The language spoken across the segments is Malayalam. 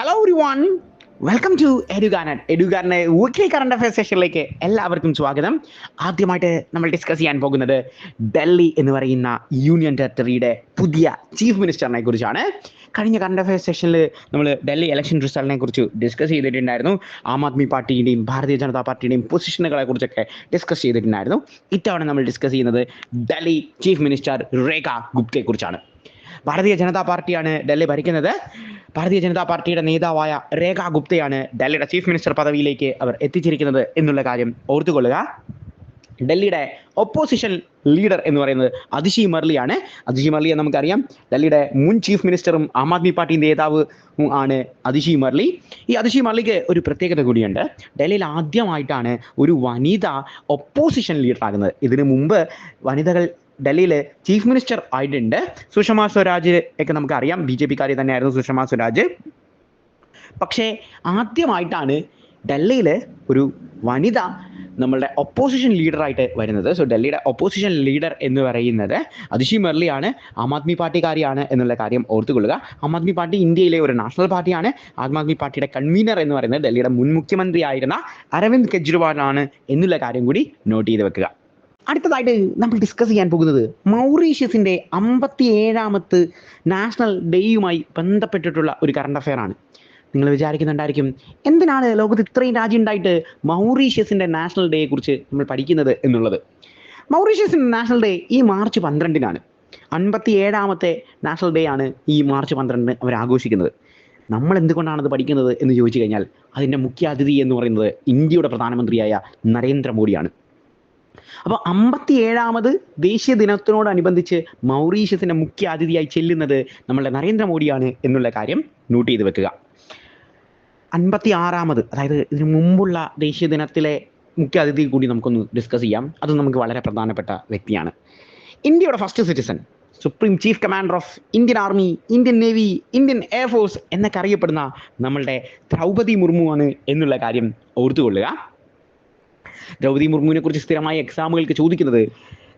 ഹലോ എവരിവൺ, വെൽക്കം ടു എഡുഗാരൻ്റെ വീക്ക്ലി കറണ്ട് അഫയർ സെഷനിലേക്ക് എല്ലാവർക്കും സ്വാഗതം. ആദ്യമായിട്ട് നമ്മൾ ഡിസ്കസ് ചെയ്യാൻ പോകുന്നത് ഡൽഹി എന്ന് പറയുന്ന യൂണിയൻ ടെറിട്ടറിയുടെ പുതിയ ചീഫ് മിനിസ്റ്ററിനെ കുറിച്ചാണ്. കഴിഞ്ഞ കറണ്ട് അഫയർ സെഷനിൽ നമ്മൾ ഡൽഹി ഇലക്ഷൻ റിസൾട്ടിനെ കുറിച്ച് ഡിസ്കസ് ചെയ്തിട്ടുണ്ടായിരുന്നു. ആം ആദ്മി പാർട്ടിയുടെയും ഭാരതീയ ജനതാ പാർട്ടിയുടെയും പൊസിഷനുകളെ കുറിച്ചൊക്കെ ഡിസ്കസ് ചെയ്തിട്ടുണ്ടായിരുന്നു. ഇത്തവണ നമ്മൾ ഡിസ്കസ് ചെയ്യുന്നത് ഡൽഹി ചീഫ് മിനിസ്റ്റർ രേഖ ഗുപ്തയെ കുറിച്ചാണ്. ഭാരതീയ ജനതാ പാർട്ടിയാണ് ഡൽഹി ഭരിക്കുന്നത്. ഭാരതീയ ജനതാ പാർട്ടിയുടെ നേതാവായ രേഖ ഗുപ്തയാണ് ഡൽഹിയുടെ ചീഫ് മിനിസ്റ്റർ പദവിയിലേക്ക് അവർ എത്തിച്ചിരിക്കുന്നത് എന്നുള്ള കാര്യം ഓർത്തുകൊള്ളുക. ഡൽഹിയുടെ ഒപ്പോസിഷൻ ലീഡർ എന്ന് പറയുന്നത് അതിഷി മർലിയാണ്. അതിഷി മർലിയെ നമുക്കറിയാം, ഡൽഹിയുടെ മുൻ ചീഫ് മിനിസ്റ്ററും ആം ആദ്മി പാർട്ടി നേതാവ് ആണ് അതിഷി മർലി. ഈ അതിഷി മർലിക്ക് ഒരു പ്രത്യേകത കൂടിയുണ്ട്. ഡൽഹിയിൽ ആദ്യമായിട്ടാണ് ഒരു വനിത ഒപ്പോസിഷൻ ലീഡർ ആകുന്നത്. ഇതിനു മുമ്പ് വനിതകൾ ഡൽഹിയിൽ ചീഫ് മിനിസ്റ്റർ ആയിട്ടുണ്ട്. സുഷമ സ്വരാജ് ഒക്കെ നമുക്കറിയാം, BJP കാരി തന്നെയായിരുന്നു സുഷമ സ്വരാജ്. പക്ഷേ ആദ്യമായിട്ടാണ് ഡൽഹിയിൽ ഒരു വനിത നമ്മളുടെ ഒപ്പോസിഷൻ ലീഡറായിട്ട് വരുന്നത്. സോ ഡൽഹിയുടെ ഒപ്പോസിഷൻ ലീഡർ എന്ന് പറയുന്നത് അതിഷി മർലിയാണ്. ആം ആദ്മി പാർട്ടിക്കാരിയാണ് എന്നുള്ള കാര്യം ഓർത്തുകൊള്ളുക. ആം ആദ്മി പാർട്ടി ഇന്ത്യയിലെ ഒരു നാഷണൽ പാർട്ടിയാണ്. ആം ആദ്മി പാർട്ടിയുടെ കൺവീനർ എന്ന് പറയുന്നത് ഡൽഹിയുടെ മുൻ മുഖ്യമന്ത്രി ആയിരുന്ന അരവിന്ദ് കെജ്രിവാളാണ് എന്നുള്ള കാര്യം കൂടി നോട്ട് ചെയ്ത് വെക്കുക. അടുത്തതായിട്ട് നമ്മൾ ഡിസ്കസ് ചെയ്യാൻ പോകുന്നത് മൗറീഷ്യസിൻ്റെ 57ാമത് നാഷണൽ ഡേയുമായി ബന്ധപ്പെട്ടിട്ടുള്ള ഒരു കറണ്ട് അഫെയർ ആണ്. നിങ്ങൾ വിചാരിക്കുന്നുണ്ടായിരിക്കും, എന്തിനാണ് ലോകത്ത് ഇത്രയും രാജ്യം ഉണ്ടായിട്ട് മൗറീഷ്യസിൻ്റെ നാഷണൽ ഡേയെ കുറിച്ച് നമ്മൾ പഠിക്കുന്നത് എന്നുള്ളത്. മൗറീഷ്യസിൻ്റെ നാഷണൽ ഡേ ഈ മാർച്ച് 12-നാണ്. 57ാമത്തെ നാഷണൽ ഡേ ആണ് ഈ മാർച്ച് 12-ന് അവർ ആഘോഷിക്കുന്നത്. നമ്മൾ എന്തുകൊണ്ടാണത് പഠിക്കുന്നത് എന്ന് ചോദിച്ചു കഴിഞ്ഞാൽ അതിൻ്റെ മുഖ്യ അതിഥി എന്ന് പറയുന്നത് ഇന്ത്യയുടെ പ്രധാനമന്ത്രിയായ നരേന്ദ്രമോദിയാണ്. അപ്പോൾ 57ാമത് ദേശീയ ദിനത്തിനോടനുബന്ധിച്ച് മൗറീഷ്യസിൻ്റെ മുഖ്യ അതിഥിയായി ചെല്ലുന്നത് നമ്മളുടെ നരേന്ദ്രമോദിയാണ് എന്നുള്ള കാര്യം നോട്ട് ചെയ്ത് വെക്കുക. 56ാമത്, അതായത് ഇതിനു മുമ്പുള്ള ദേശീയ ദിനത്തിലെ മുഖ്യ അതിഥി കൂടി നമുക്കൊന്ന് ഡിസ്കസ് ചെയ്യാം. അത് നമുക്ക് വളരെ പ്രധാനപ്പെട്ട വ്യക്തിയാണ്. ഇന്ത്യയുടെ first citizen, supreme chief commander of Indian army, Indian navy, Indian air force എന്നൊക്കെ അറിയപ്പെടുന്ന നമ്മളുടെ ദ്രൗപദി മുർമു ആണ് എന്നുള്ള കാര്യം ഓർത്തുകൊള്ളുക. ദ്രൗപദി മുർമുവിനെ കുറിച്ച് സ്ഥിരമായി എക്സാമുകൾക്ക് ചോദിക്കുന്നത്,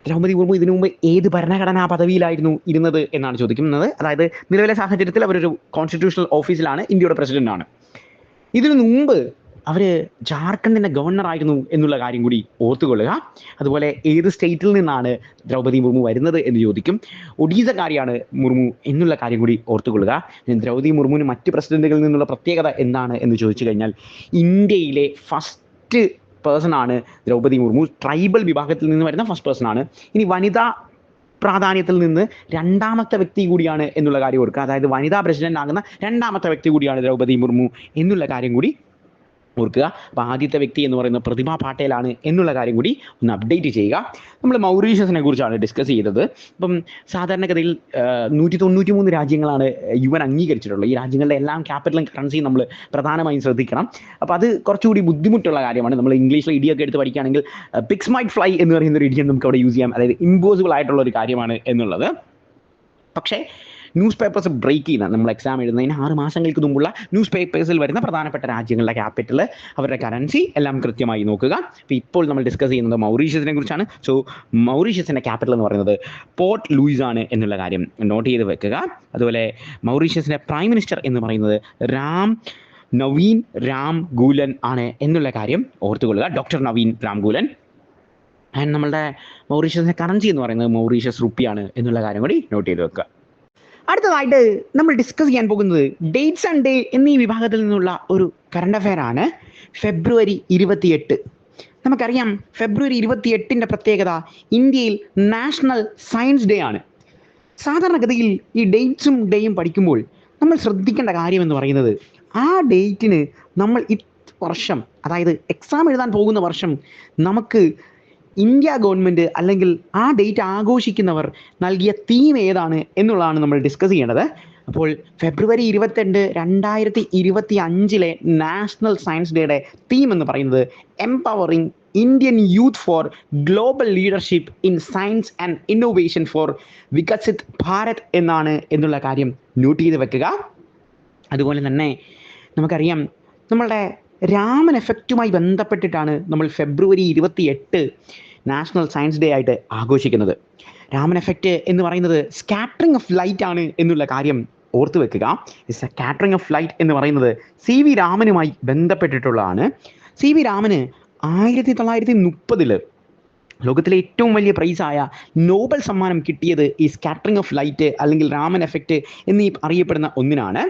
ദ്രൗപദി മുർമു ഇതിനു മുമ്പ് ഏത് ഭരണഘടനാ പദവിയിലായിരുന്നു ഇരുന്നത് എന്നാണ് ചോദിക്കുന്നത്. അതായത് നിലവിലെ സാഹചര്യത്തിൽ അവരൊരു കോൺസ്റ്റിറ്റ്യൂഷണൽ ഓഫീസിലാണ്, ഇന്ത്യയുടെ പ്രസിഡന്റാണ്. ഇതിനു മുമ്പ് അവർ ജാർഖണ്ഡിൻ്റെ ഗവർണറായിരുന്നു എന്നുള്ള കാര്യം കൂടി ഓർത്തുകൊള്ളുക. അതുപോലെ ഏത് സ്റ്റേറ്റിൽ നിന്നാണ് ദ്രൗപദി മുർമു വരുന്നത് എന്ന് ചോദിക്കും. ഒഡീസക്കാരിയാണ് മുർമു എന്നുള്ള കാര്യം കൂടി ഓർത്തുകൊള്ളുക. ദ്രൗപദി മുർമുവിന് മറ്റ് പ്രസിഡന്റുകളിൽ നിന്നുള്ള പ്രത്യേകത എന്താണ് എന്ന് ചോദിച്ചു കഴിഞ്ഞാൽ ഇന്ത്യയിലെ ഫസ്റ്റ് പേഴ്സൺ ആണ് ദ്രൗപദി മുർമു. ട്രൈബൽ വിഭാഗത്തിൽ നിന്ന് വരുന്ന ഫസ്റ്റ് പേഴ്സൺ ആണ്. ഇനി വനിതാ പ്രാധാന്യത്തിൽ നിന്ന് രണ്ടാമത്തെ വ്യക്തി കൂടിയാണ് എന്നുള്ള കാര്യം ഓർക്കുക. അതായത് വനിതാ പ്രസിഡന്റ് ആകുന്ന രണ്ടാമത്തെ വ്യക്തി കൂടിയാണ് ദ്രൗപദി മുർമു എന്നുള്ള കാര്യം കൂടി ഓർക്കുക. അപ്പോൾ ആദ്യത്തെ വ്യക്തി എന്ന് പറയുന്നത് പ്രതിഭ പാട്ടേലാണ് എന്നുള്ള കാര്യം കൂടി ഒന്ന് അപ്ഡേറ്റ് ചെയ്യുക. നമ്മൾ മൗറീഷ്യസിനെ കുറിച്ചാണ് ഡിസ്കസ് ചെയ്തത്. അപ്പം സാധാരണഗതിയിൽ 193 രാജ്യങ്ങളാണ് UN അംഗീകരിച്ചിട്ടുള്ളത്. ഈ രാജ്യങ്ങളുടെ എല്ലാം ക്യാപിറ്റലും കറൻസിയും നമ്മൾ പ്രധാനമായും ശ്രദ്ധിക്കണം. അപ്പോൾ അത് കുറച്ചുകൂടി ബുദ്ധിമുട്ടുള്ള കാര്യമാണ്. നമ്മൾ ഇംഗ്ലീഷിൽ ഇടിയൊക്കെ എടുത്ത് പഠിക്കുകയാണെങ്കിൽ പിഗ്സ് മൈറ്റ് ഫ്ലൈ എന്ന് പറയുന്ന ഒരു ഇടിയം നമുക്ക് അവിടെ യൂസ് ചെയ്യാം. അതായത് ഇമ്പോസിബിൾ ആയിട്ടുള്ള ഒരു കാര്യമാണ് എന്നുള്ളത്. പക്ഷേ ന്യൂസ് പേപ്പേഴ്സ് ബ്രേക്ക് ചെയ്യുന്ന, നമ്മൾ എക്സാം എഴുതുന്നതിന് 6 മാസങ്ങൾക്ക് മുമ്പുള്ള ന്യൂസ് പേപ്പേഴ്സിൽ വരുന്ന പ്രധാനപ്പെട്ട രാജ്യങ്ങളുടെ ക്യാപിറ്റൽ, അവരുടെ കറൻസി എല്ലാം കൃത്യമായി നോക്കുക. അപ്പോൾ ഇപ്പോൾ നമ്മൾ ഡിസ്കസ് ചെയ്യുന്നത് മൗറീഷ്യസിനെ കുറിച്ചാണ്. സോ മൗറീഷ്യസിൻ്റെ ക്യാപിറ്റൽ എന്ന് പറയുന്നത് പോർട്ട് ലൂയിസ് ആണ് എന്നുള്ള കാര്യം നോട്ട് ചെയ്ത് വെക്കുക. അതുപോലെ മൗറീഷ്യസിൻ്റെ പ്രൈം മിനിസ്റ്റർ എന്ന് പറയുന്നത് നവീൻ രാംഗൂലൻ ആണ് എന്നുള്ള കാര്യം ഓർത്തുകൊള്ളുക. ഡോക്ടർ നവീൻ രാംഗൂലൻ. ആൻഡ് നമ്മളുടെ മൗറീഷ്യസിൻ്റെ കറൻസി എന്ന് പറയുന്നത് മൗറീഷ്യസ് റുപ്പിയാണ് എന്നുള്ള കാര്യം കൂടി നോട്ട് ചെയ്ത് വെക്കുക. അടുത്തതായിട്ട് നമ്മൾ ഡിസ്കസ് ചെയ്യാൻ പോകുന്നത് ഡേറ്റ്സ് ആൻഡ് ഡേ എന്നീ വിഭാഗത്തിൽ നിന്നുള്ള ഒരു കറണ്ട് അഫെയർ ആണ്. ഫെബ്രുവരി 28. നമുക്കറിയാം, ഫെബ്രുവരി 28-ൻ്റെ പ്രത്യേകത ഇന്ത്യയിൽ നാഷണൽ സയൻസ് ഡേ ആണ്. സാധാരണഗതിയിൽ ഈ ഡേറ്റ്സും ഡേയും പഠിക്കുമ്പോൾ നമ്മൾ ശ്രദ്ധിക്കേണ്ട കാര്യം എന്ന് പറയുന്നത്, ആ ഡേറ്റിന് നമ്മൾ വർഷം, അതായത് എക്സാം എഴുതാൻ പോകുന്ന വർഷം നമുക്ക് ഇന്ത്യ ഗവൺമെൻറ് അല്ലെങ്കിൽ ആ ഡേറ്റ് ആഘോഷിക്കുന്നവർ നൽകിയ തീം ഏതാണ് എന്നുള്ളതാണ് നമ്മൾ ഡിസ്കസ് ചെയ്യേണ്ടത്. അപ്പോൾ ഫെബ്രുവരി 22, 2025 നാഷണൽ സയൻസ് ഡേയുടെ തീം എന്ന് പറയുന്നത് empowering Indian youth for global leadership in science and innovation for Viksit Bharat എന്നാണ് എന്നുള്ള കാര്യം നോട്ട് ചെയ്ത് വെക്കുക. അതുപോലെ തന്നെ നമുക്കറിയാം, നമ്മളുടെ രാമൻ എഫക്റ്റുമായി ബന്ധപ്പെട്ടിട്ടാണ് നമ്മൾ ഫെബ്രുവരി 28 നാഷണൽ സയൻസ് ഡേ ആയിട്ട് ആഘോഷിക്കുന്നത്. രാമൻ എഫക്റ്റ് എന്ന് പറയുന്നത് സ്കാറ്ററിംഗ് ഓഫ് ലൈറ്റ് ആണ് എന്നുള്ള കാര്യം ഓർത്തു വെക്കുക. It's A catering of flight എന്ന് പറയുന്നത് CV രാമനുമായി ബന്ധപ്പെട്ടിട്ടുള്ളതാണ്. CV രാമന് 1930 ലോകത്തിലെ ഏറ്റവും വലിയ പ്രൈസായ നോബൽ സമ്മാനം കിട്ടിയത് ഈ സ്കാറ്ററിംഗ് ഓഫ് ലൈറ്റ് അല്ലെങ്കിൽ രാമൻ എഫക്റ്റ് എന്നീ അറിയപ്പെടുന്ന ഒന്നിനാണ്.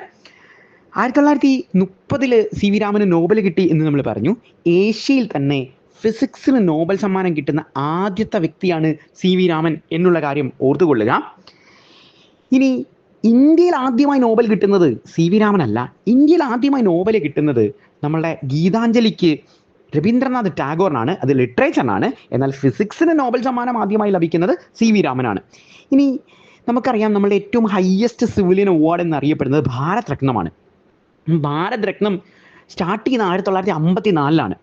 1930 CV രാമന് നോബൽ കിട്ടി എന്ന് നമ്മൾ പറഞ്ഞു. ഏഷ്യയിൽ തന്നെ ഫിസിക്സിന് നോബൽ സമ്മാനം കിട്ടുന്ന ആദ്യത്തെ വ്യക്തിയാണ് CV രാമൻ എന്നുള്ള കാര്യം ഓർത്തുകൊള്ളുക. ഇനി ഇന്ത്യയിൽ ആദ്യമായി നോബൽ കിട്ടുന്നത് CV രാമനല്ല. ഇന്ത്യയിൽ ആദ്യമായി നോബൽ കിട്ടുന്നത് നമ്മളുടെ ഗീതാഞ്ജലിക്ക് രവീന്ദ്രനാഥ് ടാഗോറിനാണ്. അത് ലിറ്ററേച്ചറിനാണ്. എന്നാൽ ഫിസിക്സിന് നോബൽ സമ്മാനം ആദ്യമായി ലഭിക്കുന്നത് CV രാമനാണ്. ഇനി നമുക്കറിയാം നമ്മളുടെ ഏറ്റവും ഹയസ്റ്റ് സിവിലിയൻ അവാർഡ് എന്നറിയപ്പെടുന്നത് ഭാരത് രത്നമാണ്. ഭാരത് രത്നം സ്റ്റാർട്ട് ചെയ്യുന്ന 1954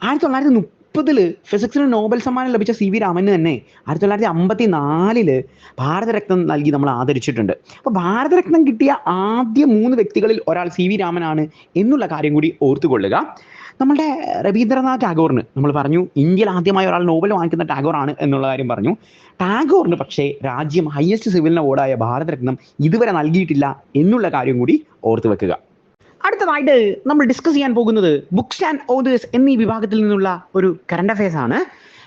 1930 ഫിസിക്സിന് നോബൽ സമ്മാനം ലഭിച്ച CV രാമന് തന്നെ 1954 ഭാരതരത്നം നൽകി നമ്മൾ ആദരിച്ചിട്ടുണ്ട്. അപ്പോൾ ഭാരതരത്നം കിട്ടിയ ആദ്യ 3 വ്യക്തികളിൽ ഒരാൾ CV രാമനാണ് എന്നുള്ള കാര്യം കൂടി ഓർത്തുകൊള്ളുക. നമ്മളുടെ രവീന്ദ്രനാഥ് ടാഗോറിന് നമ്മൾ പറഞ്ഞു ഇന്ത്യയിൽ ആദ്യമായി ഒരാൾ നോബൽ വാങ്ങിക്കുന്ന ടാഗോറാണ് എന്നുള്ള കാര്യം പറഞ്ഞു. ടാഗോറിന് പക്ഷേ രാജ്യം ഹയസ്റ്റ് സിവിലിൻ അവാർഡായ ഭാരതരത്നം ഇതുവരെ നൽകിയിട്ടില്ല എന്നുള്ള കാര്യം കൂടി ഓർത്തു വെക്കുക. അടുത്തതായിട്ട് നമ്മൾ ഡിസ്കസ് ചെയ്യാൻ പോകുന്നത് ബുക്സ് ആൻഡ് ഓതേഴ്സ് എന്നീ വിഭാഗത്തിൽ നിന്നുള്ള ഒരു കറണ്ട് അഫയേഴ്സ് ആണ്.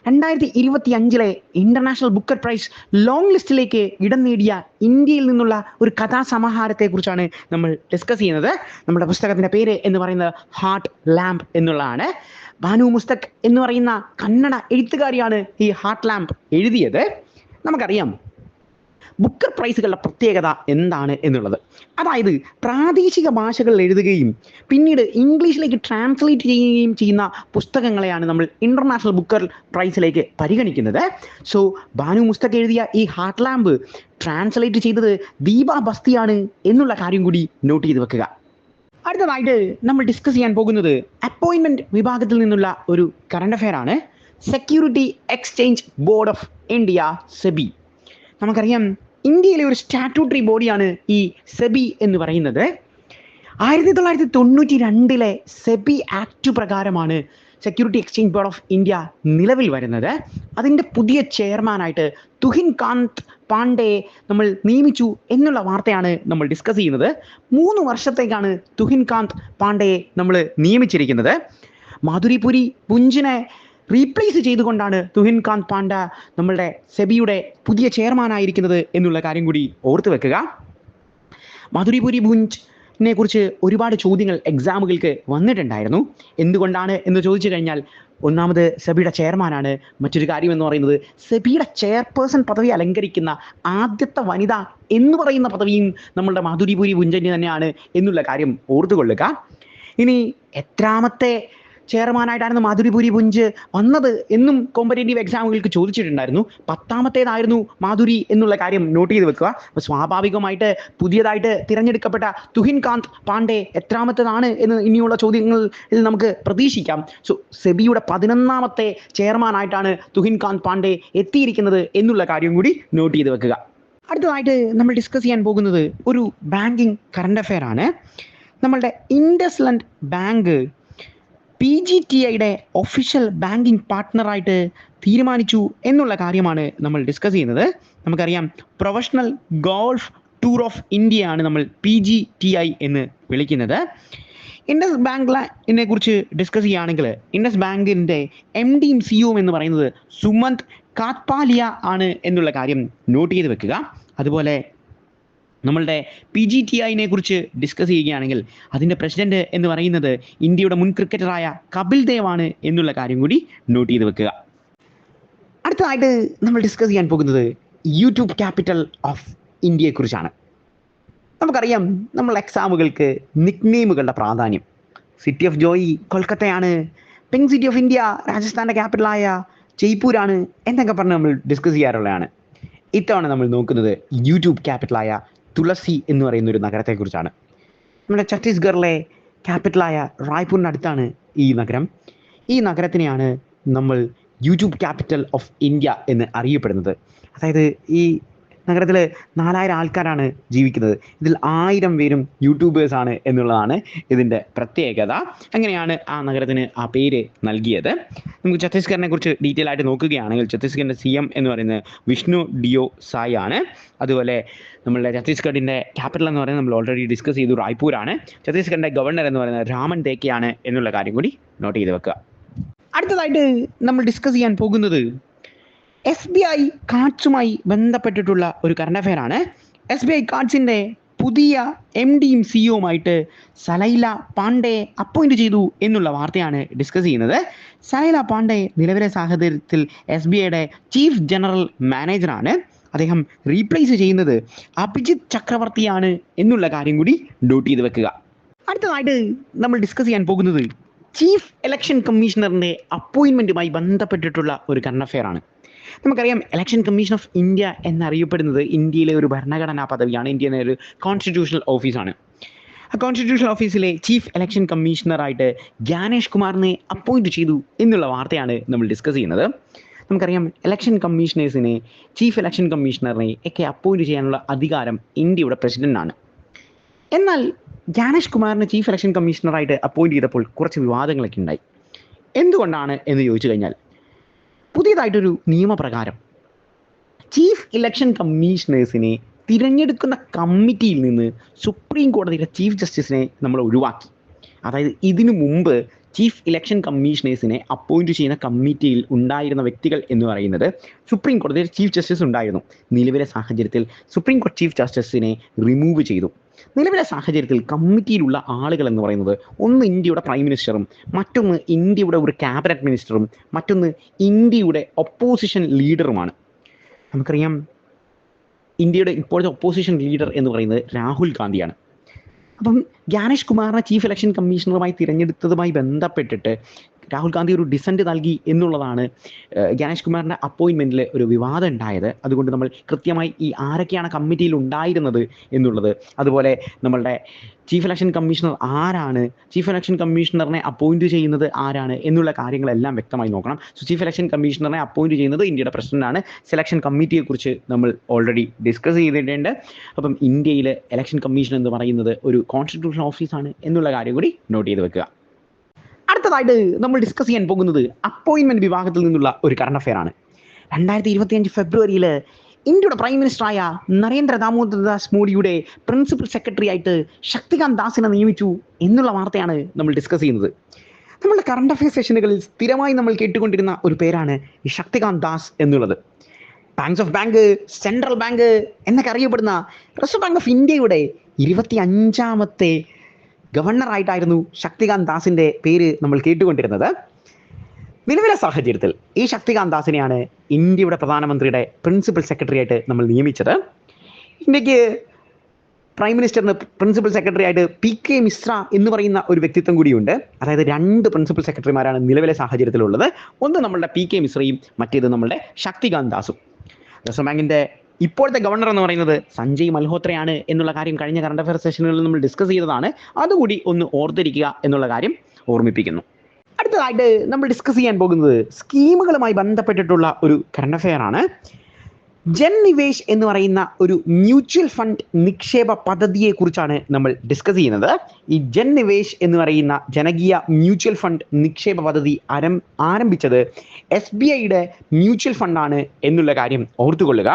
2025 ഇന്റർനാഷണൽ ബുക്കർ പ്രൈസ് ലോങ് ലിസ്റ്റിലേക്ക് ഇടം നേടിയ ഇന്ത്യയിൽ നിന്നുള്ള ഒരു കഥാസമാഹാരത്തെക്കുറിച്ചാണ് നമ്മൾ ഡിസ്കസ് ചെയ്യുന്നത്. നമ്മുടെ പുസ്തകത്തിൻ്റെ പേര് എന്ന് പറയുന്നത് ഹാർട്ട് ലാമ്പ് എന്നുള്ളതാണ്. ബാനു മുസ്തക് എന്ന് പറയുന്ന കന്നഡ എഴുത്തുകാരിയാണ് ഈ ഹാർട്ട് ലാമ്പ് എഴുതിയത്. നമുക്കറിയാം ബുക്കർ പ്രൈസുകളുടെ പ്രത്യേകത എന്താണ് എന്നുള്ളത്. അതായത് പ്രാദേശിക ഭാഷകളിൽ എഴുതുകയും പിന്നീട് ഇംഗ്ലീഷിലേക്ക് ട്രാൻസ്ലേറ്റ് ചെയ്യുകയും ചെയ്യുന്ന പുസ്തകങ്ങളെയാണ് നമ്മൾ ഇൻ്റർനാഷണൽ ബുക്കർ പ്രൈസിലേക്ക് പരിഗണിക്കുന്നത്. സോ ബാനു മുസ്തക് എഴുതിയ ഈ ഹാർട്ട് ലാമ്പ് ട്രാൻസ്ലേറ്റ് ചെയ്തത് ദീപ ബസ്തിയാണ് എന്നുള്ള കാര്യം കൂടി നോട്ട് ചെയ്ത് വെക്കുക. അടുത്തതായിട്ട് നമ്മൾ ഡിസ്കസ് ചെയ്യാൻ പോകുന്നത് അപ്പോയിൻമെൻറ്റ് വിഭാഗത്തിൽ നിന്നുള്ള ഒരു കറണ്ട് അഫെയർ ആണ്. Security exchange board of India SEBI. നമുക്കറിയാം ഇന്ത്യയിലെ ഒരു സ്റ്റാറ്റ്യൂട്ടറി ബോഡിയാണ് ഈ സെബി എന്ന് പറയുന്നത്. 1992 സെബി ആക്ട് പ്രകാരമാണ് security exchange board of India നിലവിൽ വരുന്നത്. അതിൻ്റെ പുതിയ ചെയർമാനായിട്ട് തുഹിൻ കാന്ത് പാണ്ഡെ നമ്മൾ നിയമിച്ചു എന്നുള്ള വാർത്തയാണ് നമ്മൾ ഡിസ്കസ് ചെയ്യുന്നത്. 3 വർഷത്തേക്കാണ് തുഹിൻ കാന്ത് പാണ്ഡെയെ നമ്മൾ നിയമിച്ചിരിക്കുന്നത്. മാധുരി പുഞ്ചിനെ റീപ്ലേസ് ചെയ്തുകൊണ്ടാണ് തുഹിൻ കാന്ത് പാണ്ഡ നമ്മളുടെ സെബിയുടെ പുതിയ ചെയർമാനായിരിക്കുന്നത് എന്നുള്ള കാര്യം കൂടി ഓർത്തു വെക്കുക. മാധുരി പുഞ്ചിനെ കുറിച്ച് ഒരുപാട് ചോദ്യങ്ങൾ എക്സാമുകൾക്ക് വന്നിട്ടുണ്ടായിരുന്നു. എന്തുകൊണ്ടാണ് എന്ന് ചോദിച്ചു കഴിഞ്ഞാൽ ഒന്നാമത് സെബിയുടെ ചെയർമാനാണ്. മറ്റൊരു കാര്യം എന്ന് പറയുന്നത് സെബിയുടെ ചെയർപേഴ്സൺ പദവി അലങ്കരിക്കുന്ന ആദ്യത്തെ വനിത എന്ന് പറയുന്ന പദവിയും നമ്മളുടെ മാധുരി പുഞ്ചിന് തന്നെയാണ് എന്നുള്ള കാര്യം ഓർത്തുകൊള്ളുക. ഇനി എത്രാമത്തെ ചെയർമാനായിട്ടായിരുന്നു മാധുരി പുഞ്ച് വന്നത് എന്നും കോമ്പറ്റേറ്റീവ് എക്സാമുകൾക്ക് ചോദിച്ചിട്ടുണ്ടായിരുന്നു. 10ാമത്തേതായിരുന്നു മാധുരി എന്നുള്ള കാര്യം നോട്ട് ചെയ്ത് വെക്കുക. അപ്പോൾ സ്വാഭാവികമായിട്ട് പുതിയതായിട്ട് തിരഞ്ഞെടുക്കപ്പെട്ട തുഹിൻ കാന്ത് പാണ്ഡെ എത്രാമത്തേതാണ് എന്ന് ഇനിയുള്ള ചോദ്യങ്ങളിൽ നമുക്ക് പ്രതീക്ഷിക്കാം. സോ സെബിയുടെ 11ാമത്തെ ചെയർമാനായിട്ടാണ് തുഹിൻ കാന്ത് പാണ്ഡെ എത്തിയിരിക്കുന്നത് എന്നുള്ള കാര്യം കൂടി നോട്ട് ചെയ്ത് വെക്കുക. അടുത്തതായിട്ട് നമ്മൾ ഡിസ്കസ് ചെയ്യാൻ പോകുന്നത് ഒരു ബാങ്കിങ് കറണ്ട് അഫെയർ ആണ്. നമ്മളുടെ ഇൻഡസ്ലൻഡ് ബാങ്ക് PGTIയുടെ ഒഫീഷ്യൽ ബാങ്കിങ് പാർട്ട്ണറായിട്ട് തീരുമാനിച്ചു എന്നുള്ള കാര്യമാണ് നമ്മൾ ഡിസ്കസ് ചെയ്യുന്നത്. നമുക്കറിയാം പ്രൊഫഷണൽ ഗോൾഫ് ടൂർ ഓഫ് ഇന്ത്യയാണ് നമ്മൾ PGTI എന്ന് വിളിക്കുന്നത്. ഇൻഡസ് ബാങ്കിനെ കുറിച്ച് ഡിസ്കസ് ചെയ്യുകയാണെങ്കിൽ ഇൻഡസ് ബാങ്കിൻ്റെ MDയും CEOയും എന്ന് പറയുന്നത് സുമന്ത് കാത്പാലിയ ആണ് എന്നുള്ള കാര്യം നോട്ട് ചെയ്ത് വെക്കുക. അതുപോലെ നമ്മളുടെ PGTIനെ കുറിച്ച് ഡിസ്കസ് ചെയ്യുകയാണെങ്കിൽ അതിൻ്റെ പ്രസിഡന്റ് എന്ന് പറയുന്നത് ഇന്ത്യയുടെ മുൻ ക്രിക്കറ്ററായ കപിൽ ദേവ് ആണ് എന്നുള്ള കാര്യം കൂടി നോട്ട് ചെയ്ത് വെക്കുക. അടുത്തതായിട്ട് നമ്മൾ ഡിസ്കസ് ചെയ്യാൻ പോകുന്നത് യൂട്യൂബ് ക്യാപിറ്റൽ ഓഫ് ഇന്ത്യയെക്കുറിച്ചാണ്. നമുക്കറിയാം നമ്മൾ എക്സാമുകൾക്ക് നിക്നെയിമുകളുടെ പ്രാധാന്യം. സിറ്റി ഓഫ് ജോയ് കൊൽക്കത്തയാണ്, പിങ്ക് സിറ്റി ഓഫ് ഇന്ത്യ രാജസ്ഥാൻ്റെ ക്യാപിറ്റലായ ജയ്പൂരാണ് എന്നൊക്കെ പറഞ്ഞ് നമ്മൾ ഡിസ്കസ് ചെയ്യാറുള്ളതാണ്. ഇത്തവണ നമ്മൾ നോക്കുന്നത് യൂട്യൂബ് ക്യാപിറ്റലായ തുളസി എന്ന് പറയുന്ന ഒരു നഗരത്തെക്കുറിച്ചാണ്. നമ്മുടെ ഛത്തീസ്ഗഡിലെ ക്യാപിറ്റലായ റായ്പൂരിനടുത്താണ് ഈ നഗരം. ഈ നഗരത്തിനെയാണ് നമ്മൾ യൂട്യൂബ് ക്യാപിറ്റൽ ഓഫ് ഇന്ത്യ എന്ന് അറിയപ്പെടുന്നത്. അതായത് ഈ നഗരത്തിൽ 4000 ആൾക്കാരാണ് ജീവിക്കുന്നത്. ഇതിൽ 1000 പേരും യൂട്യൂബേഴ്സാണ് എന്നുള്ളതാണ് ഇതിൻ്റെ പ്രത്യേകത. അങ്ങനെയാണ് ആ നഗരത്തിന് ആ പേര് നൽകിയത്. നമുക്ക് ഛത്തീസ്ഗഡിനെ കുറിച്ച് ഡീറ്റെയിൽ ആയിട്ട് നോക്കുകയാണെങ്കിൽ ഛത്തീസ്ഗഡിൻ്റെ CM എന്ന് പറയുന്നത് വിഷ്ണു ഡിയോ സായ് ആണ്. അതുപോലെ നമ്മളുടെ ഛത്തീസ്ഗഡിൻ്റെ ക്യാപിറ്റൽ എന്ന് പറയുന്നത് നമ്മൾ ഓൾറെഡി ഡിസ്കസ് ചെയ്തു, റായ്പൂരാണ്. ഛത്തീസ്ഗഡിൻ്റെ ഗവർണർ എന്ന് പറയുന്നത് രാമൻ തേക്കയാണ് എന്നുള്ള കാര്യം കൂടി നോട്ട് ചെയ്ത് വെക്കുക. അടുത്തതായിട്ട് നമ്മൾ ഡിസ്കസ് ചെയ്യാൻ പോകുന്നത് SBI കാർഡ്സുമായി ബന്ധപ്പെട്ടിട്ടുള്ള ഒരു കറണ്ട് അഫെയർ ആണ്. SBI കാർഡ്സിൻ്റെ പുതിയ MDയും CEOയുമായിട്ട് സലൈല പാണ്ഡെ അപ്പോയിന്റ് ചെയ്തു എന്നുള്ള വാർത്തയാണ് ഡിസ്കസ് ചെയ്യുന്നത്. സലൈല പാണ്ഡെ നിലവിലെ സാഹചര്യത്തിൽ SBIയുടെ ചീഫ് ജനറൽ മാനേജറാണ്. അദ്ദേഹം റീപ്ലേസ് ചെയ്യുന്നത് അഭിജിത്ത് ചക്രവർത്തിയാണ് എന്നുള്ള കാര്യം കൂടി നോട്ട് ചെയ്ത് വെക്കുക. അടുത്തതായിട്ട് നമ്മൾ ഡിസ്കസ് ചെയ്യാൻ പോകുന്നത് ചീഫ് ഇലക്ഷൻ കമ്മീഷണറിൻ്റെ അപ്പോയിൻമെൻറ്റുമായി ബന്ധപ്പെട്ടിട്ടുള്ള ഒരു കറണ്ട് അഫെയർ ആണ്. നമുക്കറിയാം, ഇലക്ഷൻ കമ്മീഷൻ ഓഫ് ഇന്ത്യ എന്നറിയപ്പെടുന്നത് ഇന്ത്യയിലെ ഒരു ഭരണഘടനാ പദവിയാണ്. ഇന്ത്യയിലെ ഒരു കോൺസ്റ്റിറ്റ്യൂഷണൽ ഓഫീസാണ്. ആ കോൺസ്റ്റിറ്റ്യൂഷണൽ ഓഫീസിലെ ചീഫ് ഇലക്ഷൻ കമ്മീഷണറായിട്ട് ജ്ഞാനേഷ് കുമാറിനെ അപ്പോയിൻറ്റ് ചെയ്തു എന്നുള്ള വാർത്തയാണ് നമ്മൾ ഡിസ്കസ് ചെയ്യുന്നത്. നമുക്കറിയാം, ഇലക്ഷൻ കമ്മീഷണേഴ്സിനെ, ചീഫ് ഇലക്ഷൻ കമ്മീഷണറിനെ ഒക്കെ അപ്പോയിൻറ്റ് ചെയ്യാനുള്ള അധികാരം ഇന്ത്യയുടെ പ്രസിഡന്റാണ്. എന്നാൽ ജ്ഞാനേഷ് കുമാറിനെ ചീഫ് ഇലക്ഷൻ കമ്മീഷണറായിട്ട് അപ്പോയിൻറ്റ് ചെയ്തപ്പോൾ കുറച്ച് വിവാദങ്ങളൊക്കെ ഉണ്ടായി. എന്തുകൊണ്ടാണ് എന്ന് ചോദിച്ചു കഴിഞ്ഞാൽ, പുതിയതായിട്ടൊരു നിയമപ്രകാരം ചീഫ് ഇലക്ഷൻ കമ്മീഷണേഴ്സിനെ തിരഞ്ഞെടുക്കുന്ന കമ്മിറ്റിയിൽ നിന്ന് സുപ്രീം കോടതിയുടെ ചീഫ് ജസ്റ്റിസിനെ നമ്മൾ ഒഴിവാക്കി. അതായത് ഇതിനു മുമ്പ് ചീഫ് ഇലക്ഷൻ കമ്മീഷണേഴ്സിനെ അപ്പോയിൻറ്റ് ചെയ്യുന്ന കമ്മിറ്റിയിൽ ഉണ്ടായിരുന്ന വ്യക്തികൾ എന്ന് പറയുന്നത് സുപ്രീം കോടതിയുടെ ചീഫ് ജസ്റ്റിസ് ഉണ്ടായിരുന്നു. നിലവിലെ സാഹചര്യത്തിൽ സുപ്രീം കോടതി ചീഫ് ജസ്റ്റിസിനെ റിമൂവ് ചെയ്തു. നിലവിലെ സാഹചര്യത്തിൽ കമ്മിറ്റിയിലുള്ള ആളുകൾ എന്ന് പറയുന്നത് ഒന്ന് ഇന്ത്യയുടെ പ്രൈം മിനിസ്റ്ററും, മറ്റൊന്ന് ഇന്ത്യയുടെ ഒരു ക്യാബിനറ്റ് മിനിസ്റ്ററും, മറ്റൊന്ന് ഇന്ത്യയുടെ ഒപ്പോസിഷൻ ലീഡറുമാണ്. നമുക്കറിയാം, ഇന്ത്യയുടെ ഇപ്പോഴത്തെ ഒപ്പോസിഷൻ ലീഡർ എന്ന് പറയുന്നത് രാഹുൽ ഗാന്ധിയാണ്. അപ്പം ജ്ഞാനേഷ് കുമാറിനെ ചീഫ് ഇലക്ഷൻ കമ്മീഷണറുമായി തിരഞ്ഞെടുത്തതുമായി ബന്ധപ്പെട്ടിട്ട് രാഹുൽ ഗാന്ധി ഒരു ഡിസൻറ്റ് നൽകി എന്നുള്ളതാണ് ജ്ഞാനേഷ് കുമാറിൻ്റെ അപ്പോയിൻമെൻറ്റിൽ ഒരു വിവാദം ഉണ്ടായത്. അതുകൊണ്ട് നമ്മൾ കൃത്യമായി ഈ ആരൊക്കെയാണ് കമ്മിറ്റിയിൽ ഉണ്ടായിരുന്നത് എന്നുള്ളത്, അതുപോലെ നമ്മളുടെ ചീഫ് ഇലക്ഷൻ കമ്മീഷണർ ആരാണ്, ചീഫ് ഇലക്ഷൻ കമ്മീഷണറിനെ അപ്പോയിൻറ്റ് ചെയ്യുന്നത് ആരാണ് എന്നുള്ള കാര്യങ്ങളെല്ലാം വ്യക്തമായി നോക്കണം. സോ ചീഫ് ഇലക്ഷൻ കമ്മീഷണറിനെ അപ്പോയിൻറ്റ് ചെയ്യുന്നത് ഇന്ത്യയുടെ പ്രസിഡന്റാണ്. സെലക്ഷൻ കമ്മിറ്റിയെക്കുറിച്ച് നമ്മൾ ഓൾറെഡി ഡിസ്കസ് ചെയ്തിട്ടുണ്ട്. അപ്പം ഇന്ത്യയിൽ ഇലക്ഷൻ കമ്മീഷൻ എന്ന് പറയുന്നത് ഒരു കോൺസ്റ്റിറ്റ്യൂഷണൽ ഓഫീസാണ് എന്നുള്ള കാര്യം കൂടി നോട്ട് ചെയ്ത് വെക്കുക. അടുത്തതായിട്ട് നമ്മൾ ഡിസ്കസ് ചെയ്യാൻ പോകുന്നത് അപ്പോയിൻമെൻറ്റ് വിഭാഗത്തിൽ നിന്നുള്ള ഒരു കറണ്ട് അഫെയർ ആണ്. 2025 ഫെബ്രുവരിയിൽ ഇന്ത്യയുടെ പ്രൈം മിനിസ്റ്ററായ നരേന്ദ്ര ദാമോദർ ദാസ് മോഡിയുടെ പ്രിൻസിപ്പൽ സെക്രട്ടറി ആയിട്ട് ശക്തികാന്ത് ദാസിനെ നിയമിച്ചു എന്നുള്ള വാർത്തയാണ് നമ്മൾ ഡിസ്കസ് ചെയ്യുന്നത്. നമ്മളുടെ കറണ്ട് അഫെയർ സെഷനുകളിൽ സ്ഥിരമായി നമ്മൾ കേട്ടുകൊണ്ടിരുന്ന ഒരു പേരാണ് ഈ ശക്തികാന്ത് ദാസ് എന്നുള്ളത്. Banks of bank, central bank എന്നൊക്കെ അറിയപ്പെടുന്ന റിസർവ് ബാങ്ക് ഓഫ് ഇന്ത്യയുടെ 25ാമത്തെ ഗവർണറായിട്ടായിരുന്നു ശക്തികാന്ത് ദാസിൻ്റെ പേര് നമ്മൾ കേട്ടുകൊണ്ടിരുന്നത്. നിലവിലെ സാഹചര്യത്തിൽ ഈ ശക്തികാന്ത് ദാസിനെയാണ് ഇന്ത്യയുടെ പ്രധാനമന്ത്രിയുടെ പ്രിൻസിപ്പൽ സെക്രട്ടറി ആയിട്ട് നമ്മൾ നിയമിച്ചത്. ഇന്ത്യക്ക് പ്രൈം മിനിസ്റ്ററിന് പ്രിൻസിപ്പൽ സെക്രട്ടറി ആയിട്ട് PK മിശ്ര എന്ന് പറയുന്ന ഒരു വ്യക്തിത്വം കൂടിയുണ്ട്. അതായത് 2 പ്രിൻസിപ്പൽ സെക്രട്ടറിമാരാണ് നിലവിലെ സാഹചര്യത്തിലുള്ളത്. ഒന്ന് നമ്മളുടെ PK മിശ്രയും, മറ്റേത് നമ്മളുടെ ശക്തികാന്ത് ദാസും. റിസർവ് ബാങ്കിൻ്റെ ഇപ്പോഴത്തെ ഗവർണർ എന്ന് പറയുന്നത് സഞ്ജയ് മൽഹോത്രയാണ് എന്നുള്ള കാര്യം കഴിഞ്ഞ കറണ്ട് അഫെയർ സെഷനുകളിൽ നമ്മൾ ഡിസ്കസ് ചെയ്തതാണ്. അതുകൂടി ഒന്ന് ഓർത്തിരിക്കുക എന്നുള്ള കാര്യം ഓർമ്മിപ്പിക്കുന്നു. അടുത്തതായിട്ട് നമ്മൾ ഡിസ്കസ് ചെയ്യാൻ പോകുന്നത് സ്കീമുകളുമായി ബന്ധപ്പെട്ടിട്ടുള്ള ഒരു കറണ്ട് അഫെയർ ആണ്. ജൻ നിവേശ് എന്ന് പറയുന്ന ഒരു മ്യൂച്വൽ ഫണ്ട് നിക്ഷേപ പദ്ധതിയെക്കുറിച്ചാണ് നമ്മൾ ഡിസ്കസ് ചെയ്യുന്നത്. ഈ ജൻ നിവേശ് എന്ന് പറയുന്ന ജനകീയ മ്യൂച്വൽ ഫണ്ട് നിക്ഷേപ പദ്ധതി ആരംഭിച്ചത് SBIയുടെ മ്യൂച്വൽ ഫണ്ടാണ് എന്നുള്ള കാര്യം ഓർത്തുകൊള്ളുക.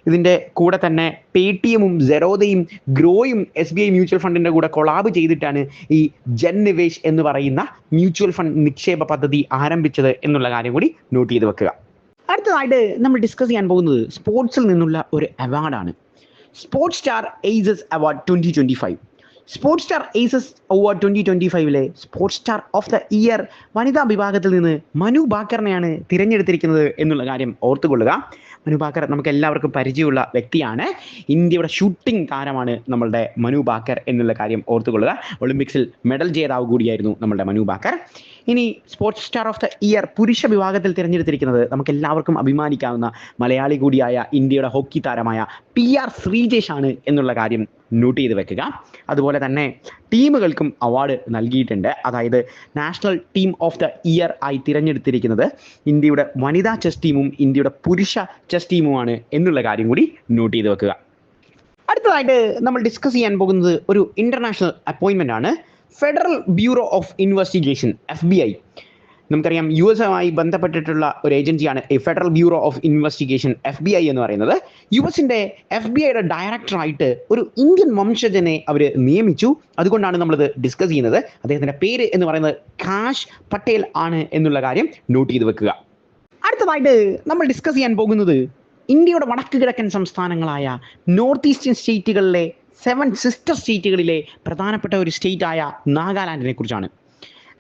ഇതിൻ്റെ കൂടെ തന്നെ പേടിഎമ്മും സെറോദയും ഗ്രോയും SBI മ്യൂച്വൽ ഫണ്ടിൻ്റെ കൂടെ കൊളാബ് ചെയ്തിട്ടാണ് ഈ ജൻ നിവേശ് എന്ന് പറയുന്ന മ്യൂച്വൽ ഫണ്ട് നിക്ഷേപ പദ്ധതി ആരംഭിച്ചത് എന്നുള്ള കാര്യം കൂടി നോട്ട് ചെയ്ത് വെക്കുക. അടുത്തതായിട്ട് നമ്മൾ ഡിസ്കസ് ചെയ്യാൻ പോകുന്നത് സ്പോർട്സിൽ നിന്നുള്ള ഒരു അവാർഡാണ്. Sports star aces award 2025. Sports star aces award 2025 sports star of the year വനിതാ വിഭാഗത്തിൽ നിന്ന് മനു ഭാക്കറിനെയാണ് തിരഞ്ഞെടുത്തിരിക്കുന്നത് എന്നുള്ള കാര്യം ഓർത്തുകൊള്ളുക. മനു ഭാക്കർ നമുക്ക് എല്ലാവർക്കും പരിചയമുള്ള വ്യക്തിയാണ്. ഇന്ത്യയുടെ ഷൂട്ടിംഗ് താരമാണ് നമ്മളുടെ മനു ഭാക്കർ എന്നുള്ള കാര്യം ഓർത്തുകൊള്ളുക. ഒളിമ്പിക്സിൽ മെഡൽ ജേതാവ് കൂടിയായിരുന്നു നമ്മളുടെ മനു ഭാക്കർ. ഇനി sports star of the year പുരുഷ വിഭാഗത്തിൽ തിരഞ്ഞെടുത്തിരിക്കുന്നത് നമുക്ക് എല്ലാവർക്കും അഭിമാനിക്കാവുന്ന മലയാളി കൂടിയായ ഇന്ത്യയുടെ ഹോക്കി താരമായ PR ശ്രീജേഷ് ആണ് എന്നുള്ള കാര്യം നോട്ട് ചെയ്ത് വെക്കുക. അതുപോലെ തന്നെ ടീമുകൾക്കും അവാർഡ് നൽകിയിട്ടുണ്ട്. അതായത് national team of the year ആയി തിരഞ്ഞെടുത്തിരിക്കുന്നത് ഇന്ത്യയുടെ വനിതാ ചെസ് ടീമും ഇന്ത്യയുടെ പുരുഷ ചെസ് ടീമുമാണ് എന്നുള്ള കാര്യം കൂടി നോട്ട് ചെയ്ത് വെക്കുക. അടുത്തതായിട്ട് നമ്മൾ ഡിസ്കസ് ചെയ്യാൻ പോകുന്നത് ഒരു ഇന്റർനാഷണൽ അപ്പോയിൻമെന്റ് ആണ്. Federal bureau of investigation FBI. നമുക്കറിയാം US-മായി ബന്ധപ്പെട്ടിട്ടുള്ള ഒരു ഏജൻസിയാണ് ഈ federal bureau of investigation FBI എന്ന് പറയുന്നത്. US-ന്റെ FBIയുടെ ഡയറക്ടറായിട്ട് ഒരു ഇന്ത്യൻ വംശജനെ അവർ നിയമിച്ചു. അതുകൊണ്ടാണ് നമ്മളിത് ഡിസ്കസ് ചെയ്യുന്നത്. അദ്ദേഹത്തിന്റെ പേര് എന്ന് പറയുന്നത് കാഷ് പട്ടേൽ ആണ് എന്നുള്ള കാര്യം നോട്ട് ചെയ്ത് വെക്കുക. അടുത്തതായിട്ട് നമ്മൾ ഡിസ്കസ് ചെയ്യാൻ പോകുന്നത് ഇന്ത്യയുടെ വടക്ക് കിഴക്കൻ സംസ്ഥാനങ്ങളായ നോർത്ത് ഈസ്റ്റേൺ സ്റ്റേറ്റുകളിലെ 7 സിസ്റ്റർ സ്റ്റേറ്റുകളിലെ പ്രധാനപ്പെട്ട ഒരു സ്റ്റേറ്റായ നാഗാലാൻഡിനെ കുറിച്ചാണ്.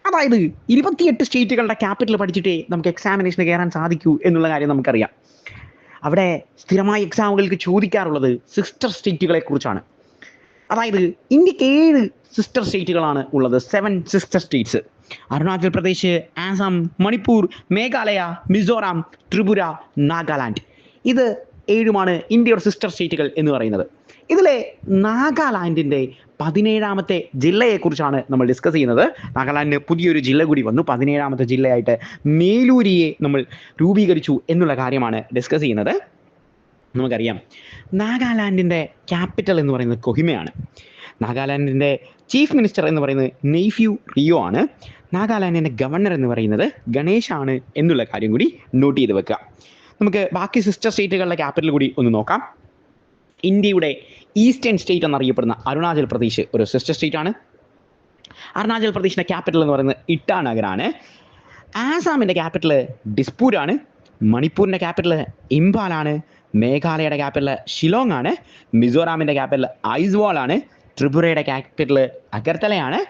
അതായത് 28 സ്റ്റേറ്റുകളുടെ ക്യാപിറ്റൽ പഠിച്ചിട്ടേ നമുക്ക് എക്സാമിനേഷന് കയറാൻ സാധിക്കൂ എന്നുള്ള കാര്യം നമുക്കറിയാം. അവിടെ സ്ഥിരമായി എക്സാമുകൾക്ക് ചോദിക്കാറുള്ളത് സിസ്റ്റർ സ്റ്റേറ്റുകളെ കുറിച്ചാണ്. അതായത് ഇന്ത്യക്ക് 7 സിസ്റ്റർ സ്റ്റേറ്റുകളാണ് ഉള്ളത്. 7 സിസ്റ്റർ സ്റ്റേറ്റ്സ്: അരുണാചൽ പ്രദേശ്, ആസാം, മണിപ്പൂർ, മേഘാലയ, മിസോറാം, ത്രിപുര, നാഗാലാൻഡ്. ഇത് 7മാണ് ഇന്ത്യയുടെ സിസ്റ്റർ സ്റ്റേറ്റുകൾ എന്ന് പറയുന്നത്. ഇതിലെ നാഗാലാൻഡിന്റെ 17ാമത്തെ ജില്ലയെക്കുറിച്ചാണ് നമ്മൾ ഡിസ്കസ് ചെയ്യുന്നത്. നാഗാലാൻഡിന് പുതിയൊരു ജില്ല കൂടി വന്നു. 17ാമത്തെ ജില്ലയായിട്ട് മേലൂരിയെ നമ്മൾ രൂപീകരിച്ചു എന്നുള്ള കാര്യമാണ് ഡിസ്കസ് ചെയ്യുന്നത്. നമുക്കറിയാം നാഗാലാൻഡിന്റെ ക്യാപിറ്റൽ എന്ന് പറയുന്നത് കൊഹിമയാണ്. നാഗാലാൻഡിന്റെ ചീഫ് മിനിസ്റ്റർ എന്ന് പറയുന്നത് നെയ്ഫ്യൂ റിയോ ആണ്. നാഗാലാൻഡിന്റെ ഗവർണർ എന്ന് പറയുന്നത് ഗണേഷ് ആണ് എന്നുള്ള കാര്യം കൂടി നോട്ട് ചെയ്ത് വെക്കുക. നമുക്ക് ബാക്കി സിസ്റ്റർ സ്റ്റേറ്റുകളുടെ ക്യാപിറ്റൽ കൂടി ഒന്ന് നോക്കാം. ഇന്ത്യയുടെ ഈസ്റ്റേൺ സ്റ്റേറ്റ് എന്നറിയപ്പെടുന്ന അരുണാചൽ പ്രദേശ് ഒരു സിസ്റ്റർ സ്റ്റേറ്റ് ആണ്. അരുണാചൽ പ്രദേശിന്റെ ക്യാപിറ്റൽ എന്ന് പറയുന്നത് ഇറ്റാനഗറാണ്. ആസാമിന്റെ ക്യാപിറ്റൽ ഡിസ്പൂരാണ്. മണിപ്പൂരിന്റെ ക്യാപിറ്റൽ ഇംഫാലാണ്. മേഘാലയയുടെ ക്യാപിറ്റൽ ഷിലോങ് ആണ്. മിസോറാമിന്റെ ക്യാപിറ്റൽ ഐസ്വാൾ ആണ്. ത്രിപുരയുടെ ക്യാപിറ്റൽ അഗർത്തലയാണ്.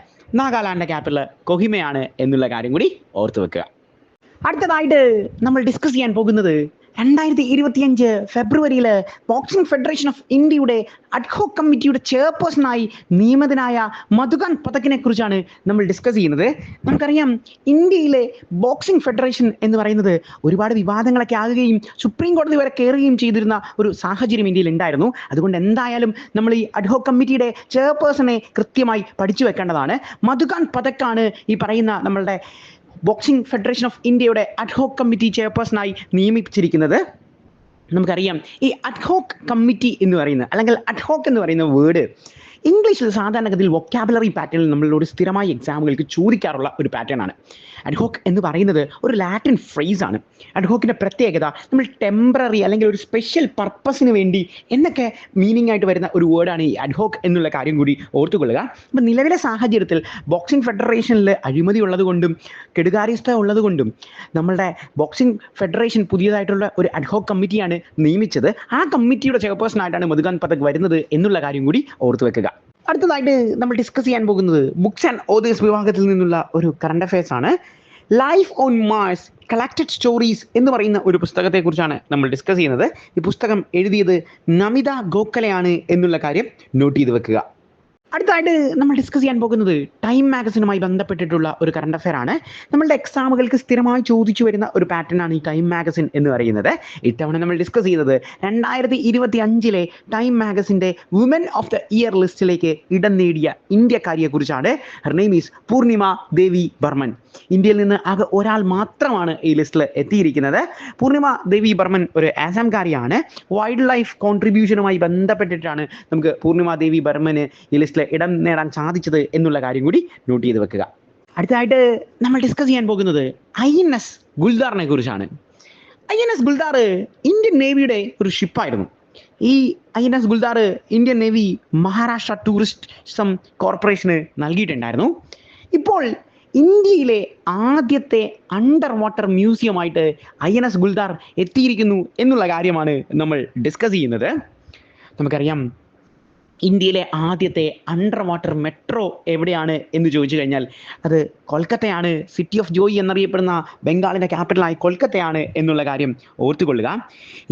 നാഗാലാൻഡിന്റെ ക്യാപിറ്റൽ കൊഹിമയാണ് എന്നുള്ള കാര്യം കൂടി ഓർത്തു വെക്കുക. അടുത്തതായിട്ട് നമ്മൾ ഡിസ്കസ് ചെയ്യാൻ പോകുന്നത് 2025 ഫെബ്രുവരിയിൽ ബോക്സിംഗ് ഫെഡറേഷൻ ഓഫ് ഇന്ത്യയുടെ അഡ്ഹോക് കമ്മിറ്റിയുടെ ചെയർപേഴ്സണായി നിയമിതനായ മധുകാന്ത് പഥക്കിനെ കുറിച്ചാണ് നമ്മൾ ഡിസ്കസ് ചെയ്യുന്നത്. നമുക്കറിയാം ഇന്ത്യയിലെ ബോക്സിംഗ് ഫെഡറേഷൻ എന്ന് പറയുന്നത് ഒരുപാട് വിവാദങ്ങളൊക്കെ ആകുകയും സുപ്രീം കോടതി വരെ കയറുകയും ചെയ്തിരുന്ന ഒരു സാഹചര്യം ഇന്ത്യയിൽ ഉണ്ടായിരുന്നു. അതുകൊണ്ട് എന്തായാലും നമ്മൾ ഈ അഡ്ഹോക് കമ്മിറ്റിയുടെ ചെയർപേഴ്സണെ കൃത്യമായി പഠിച്ചു വെക്കേണ്ടതാണ്. മധുകാന്ത് പഥക്കാണ് ഈ പറയുന്ന നമ്മളുടെ ബോക്സിംഗ് ഫെഡറേഷൻ ഓഫ് ഇന്ത്യയുടെ അഡ്ഹോക് കമ്മിറ്റി ചെയർപേഴ്സണായി നിയമിച്ചിരിക്കുന്നത്. നമുക്കറിയാം ഈ അഡ്ഹോക് കമ്മിറ്റി എന്ന് പറയുന്നത് അല്ലെങ്കിൽ അഡ്ഹോക് എന്ന് പറയുന്ന വേർഡ് ഇംഗ്ലീഷിൽ സാധാരണഗതിയിൽ വൊക്കാബുലറി പാറ്റേണിൽ നമ്മളോട് സ്ഥിരമായി എക്സാമുകൾക്ക് ചോദിക്കാറുള്ള ഒരു പാറ്റേൺ ആണ്. അഡ്ഹോക് എന്ന് പറയുന്നത് ഒരു ലാറ്റിൻ ഫ്രേസ് ആണ്. അഡ്ഹോക്കിൻ്റെ പ്രത്യേകത നമ്മൾ ടെമ്പററി അല്ലെങ്കിൽ ഒരു സ്പെഷ്യൽ പർപ്പസിന് വേണ്ടി എന്നൊക്കെ മീനിങ് ആയിട്ട് വരുന്ന ഒരു വേർഡാണ് ഈ അഡ്ഹോക് എന്നുള്ള കാര്യം കൂടി ഓർത്തുകൊള്ളുക. അപ്പം നിലവിലെ സാഹചര്യത്തിൽ ബോക്സിംഗ് ഫെഡറേഷനിൽ അഴിമതി ഉള്ളതുകൊണ്ടും കെടുകാര്യസ്ഥ ഉള്ളതുകൊണ്ടും നമ്മളുടെ ബോക്സിംഗ് ഫെഡറേഷൻ പുതിയതായിട്ടുള്ള ഒരു അഡ്ഹോക് കമ്മിറ്റിയാണ് നിയമിച്ചത്. ആ കമ്മിറ്റിയുടെ ചെയർപേഴ്സൺ ആയിട്ടാണ് മധുകാന്ത് പഥക് വരുന്നത് എന്നുള്ള കാര്യം കൂടി ഓർത്തു വെക്കുക. അടുത്തതായിട്ട് നമ്മൾ ഡിസ്കസ് ചെയ്യാൻ പോകുന്നത് ബുക്സ് ആൻഡ് ഓതേഴ്സ് വിഭാഗത്തിൽ നിന്നുള്ള ഒരു കറണ്ട് അഫയേഴ്സ് ആണ്. Life on Mars collected stories എന്ന് പറയുന്ന ഒരു പുസ്തകത്തെക്കുറിച്ചാണ് നമ്മൾ ഡിസ്കസ് ചെയ്യുന്നത്. ഈ പുസ്തകം എഴുതിയത് നമിത ഗോഖലെയാണ് എന്നുള്ള കാര്യം നോട്ട് ചെയ്ത് വെക്കുക. അടുത്തതായിട്ട് നമ്മൾ ഡിസ്കസ് ചെയ്യാൻ പോകുന്നത് ടൈം മാഗസിനുമായി ബന്ധപ്പെട്ടിട്ടുള്ള ഒരു കറണ്ട് അഫെയർ ആണ്. നമ്മളുടെ എക്സാമുകൾക്ക് സ്ഥിരമായി ചോദിച്ചു വരുന്ന ഒരു പാറ്റേൺ ആണ് ഈ ടൈം മാഗസിൻ എന്ന് പറയുന്നത്. ഇത്തവണ നമ്മൾ ഡിസ്കസ് ചെയ്തത് 2025 ടൈം മാഗസിൻ്റെ വുമൻ ഓഫ് ദ ഇയർ ലിസ്റ്റിലേക്ക് ഇടം നേടിയ ഇന്ത്യക്കാരിയെക്കുറിച്ചാണ്. Her name is Purnima Devi Barman. ഇന്ത്യയിൽ നിന്ന് ആകെ ഒരാൾ മാത്രമാണ് ഈ ലിസ്റ്റിൽ എത്തിയിരിക്കുന്നത്. പൂർണിമ ദേവി ബർമൻ ഒരു ആസാംകാരിയാണ്. വൈൽഡ് ലൈഫ് കോൺട്രിബ്യൂഷനുമായി ബന്ധപ്പെട്ടിട്ടാണ് നമുക്ക് പൂർണിമ ദേവി ബർമന് ഈ ലിസ്റ്റിൽ ഇടം നേടാൻ സാധിച്ചത് എന്നുള്ള കാര്യം കൂടി നോട്ട് ചെയ്ത് വെക്കുക. അടുത്തതായിട്ട് നമ്മൾ ഡിസ്കസ് ചെയ്യാൻ പോകുന്നത് INS ഗുൽദാറിനെ കുറിച്ചാണ്. INS ഗുൽദാർ ഇന്ത്യൻ നേവിയുടെ ഒരു ഷിപ്പായിരുന്നു. ഈ INS Guldar Indian navy Maharashtra tourism കോർപ്പറേഷന് നൽകിയിട്ടുണ്ടായിരുന്നു. ഇപ്പോൾ ഇന്ത്യയിലെ ആദ്യത്തെ അണ്ടർ വാട്ടർ മ്യൂസിയമായിട്ട് INS ഗുൽദാർ എത്തിയിരിക്കുന്നു എന്നുള്ള കാര്യമാണ് നമ്മൾ ഡിസ്കസ് ചെയ്യുന്നത്. നമുക്കറിയാം ഇന്ത്യയിലെ ആദ്യത്തെ അണ്ടർ വാട്ടർ മെട്രോ എവിടെയാണ് എന്ന് ചോദിച്ചു കഴിഞ്ഞാൽ അത് കൊൽക്കത്തയാണ്. സിറ്റി ഓഫ് ജോയ് എന്നറിയപ്പെടുന്ന ബംഗാളിൻ്റെ ക്യാപിറ്റലായി കൊൽക്കത്തയാണ് എന്നുള്ള കാര്യം ഓർത്തുകൊള്ളുക.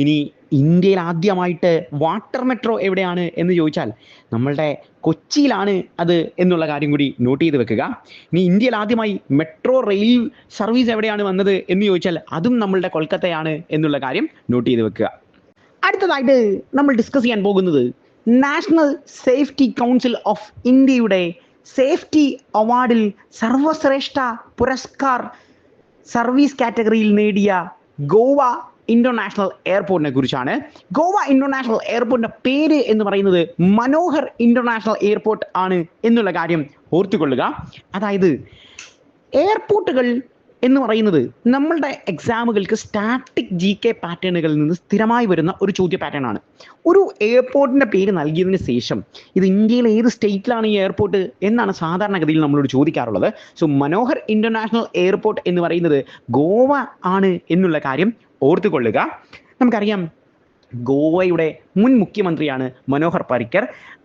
ഇനി ഇന്ത്യയിൽ ആദ്യമായിട്ട് വാട്ടർ മെട്രോ എവിടെയാണ് എന്ന് ചോദിച്ചാൽ നമ്മളുടെ കൊച്ചിയിലാണ് അത് എന്നുള്ള കാര്യം കൂടി നോട്ട് ചെയ്ത് വെക്കുക. ഇനി ഇന്ത്യയിൽ ആദ്യമായി മെട്രോ റെയിൽ സർവീസ് എവിടെയാണ് വന്നത് എന്ന് ചോദിച്ചാൽ അതും നമ്മളുടെ കൊൽക്കത്തയാണ് എന്നുള്ള കാര്യം നോട്ട് ചെയ്ത് വെക്കുക. അടുത്തതായിട്ട് നമ്മൾ ഡിസ്കസ് ചെയ്യാൻ പോകുന്നത് നാഷണൽ സേഫ്റ്റി കൗൺസിൽ ഓഫ് ഇന്ത്യയുടെ സേഫ്റ്റി അവാർഡിൽ സർവശ്രേഷ്ഠ പുരസ്കാർ സർവീസ് കാറ്റഗറിയിൽ നേടിയ ഗോവ ഇന്റർനാഷണൽ എയർപോർട്ടിനെ കുറിച്ചാണ്. ഗോവ ഇന്റർനാഷണൽ എയർപോർട്ടിന്റെ പേര് എന്ന് പറയുന്നത് മനോഹർ ഇന്റർനാഷണൽ എയർപോർട്ട് ആണ് എന്നുള്ള കാര്യം ഓർത്തുകൊള്ളുക. അതായത് എയർപോർട്ടുകൾ എന്ന് പറയുന്നത് നമ്മളുടെ എക്സാമുകൾക്ക് സ്റ്റാറ്റിക് GK പാറ്റേണുകളിൽ നിന്ന് സ്ഥിരമായി വരുന്ന ഒരു ചോദ്യ പാറ്റേൺ ആണ്. ഒരു എയർപോർട്ടിന്റെ പേര് നൽകിയതിന് ശേഷം ഇത് ഇന്ത്യയിലെ ഏത് സ്റ്റേറ്റിലാണ് ഈ എയർപോർട്ട് എന്നാണ് സാധാരണഗതിയിൽ നമ്മളോട് ചോദിക്കാറുള്ളത്. സോ മനോഹർ ഇന്റർനാഷണൽ എയർപോർട്ട് എന്ന് പറയുന്നത് ഗോവ ആണ് എന്നുള്ള കാര്യം ഓർത്തുകൊള്ളുക. നമുക്കറിയാം ഗോവയുടെ മുൻ മുഖ്യമന്ത്രിയാണ് മനോഹർ പരീക്കർ.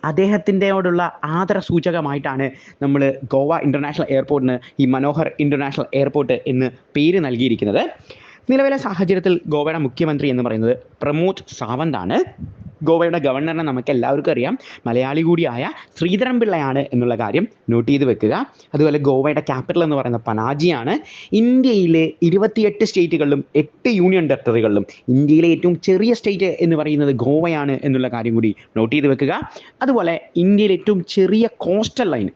അദ്ദേഹത്തിൻ്റെയോടുള്ള ആദരസൂചകമായിട്ടാണ് നമ്മൾ ഗോവ ഇന്റർനാഷണൽ എയർപോർട്ടിന് ഈ മനോഹർ ഇന്റർനാഷണൽ എയർപോർട്ട് എന്ന് പേര് നൽകിയിരിക്കുന്നത്. നിലവിലെ സാഹചര്യത്തിൽ ഗോവയുടെ മുഖ്യമന്ത്രി എന്ന് പറയുന്നത് പ്രമോദ് സാവന്ത് ആണ്. ഗോവയുടെ ഗവർണറിനെ നമുക്ക് എല്ലാവർക്കും അറിയാം, മലയാളി കൂടിയായ ശ്രീധരൻ പിള്ളയാണ് എന്നുള്ള കാര്യം നോട്ട് ചെയ്ത് വെക്കുക. അതുപോലെ ഗോവയുടെ ക്യാപിറ്റൽ എന്ന് പറയുന്നത് പനാജിയാണ്. ഇന്ത്യയിലെ 28 സ്റ്റേറ്റുകളിലും 8 യൂണിയൻ ടെറിട്ടറികളിലും ഇന്ത്യയിലെ ഏറ്റവും ചെറിയ സ്റ്റേറ്റ് എന്ന് പറയുന്നത് ഗോവയാണ് എന്നുള്ള കാര്യം കൂടി നോട്ട് ചെയ്ത് വെക്കുക. അതുപോലെ ഇന്ത്യയിലെ ഏറ്റവും ചെറിയ കോസ്റ്റൽ ലൈൻ,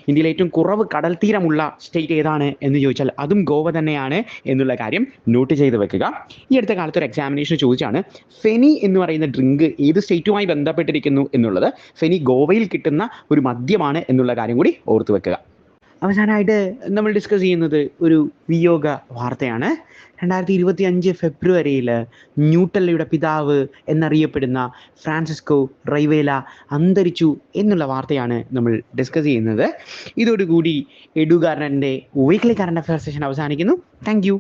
ഇന്ത്യയിലെ ഏറ്റവും കുറവ് കടൽ തീരമുള്ള സ്റ്റേറ്റ് ഏതാണ് എന്ന് ചോദിച്ചാൽ അതും ഗോവ തന്നെയാണ് എന്നുള്ള കാര്യം നോട്ട് ചെയ്ത് വെക്കുക. ഈ അടുത്ത കാലത്ത് ഒരു എക്സാമിനേഷൻ ചോദിച്ചാണ് ഫെനി എന്ന് പറയുന്ന ഡ്രിങ്ക് ഏത് സ്റ്റേറ്റുമായി ബന്ധപ്പെട്ടിരിക്കുന്നു എന്നുള്ളത്. ഫെനി ഗോവയിൽ കിട്ടുന്ന ഒരു മദ്യമാണ് എന്നുള്ള കാര്യം കൂടി ഓർത്തു വെക്കുക. അവസാനമായിട്ട് നമ്മൾ ഡിസ്കസ് ചെയ്യുന്നത് ഒരു വിയോഗ വാർത്തയാണ്. 2025 ഫെബ്രുവരിയിൽ ന്യൂട്ടല്ലയുടെ പിതാവ് എന്നറിയപ്പെടുന്ന ഫ്രാൻസിസ്കോ റൈവേല അന്തരിച്ചു എന്നുള്ള വാർത്തയാണ് നമ്മൾ ഡിസ്കസ് ചെയ്യുന്നത്. ഇതോടുകൂടി എഡു ഗാർഡൻ്റെ വീക്ക്ലി കറണ്ട് അഫയർ സെഷൻ അവസാനിക്കുന്നു. Thank you.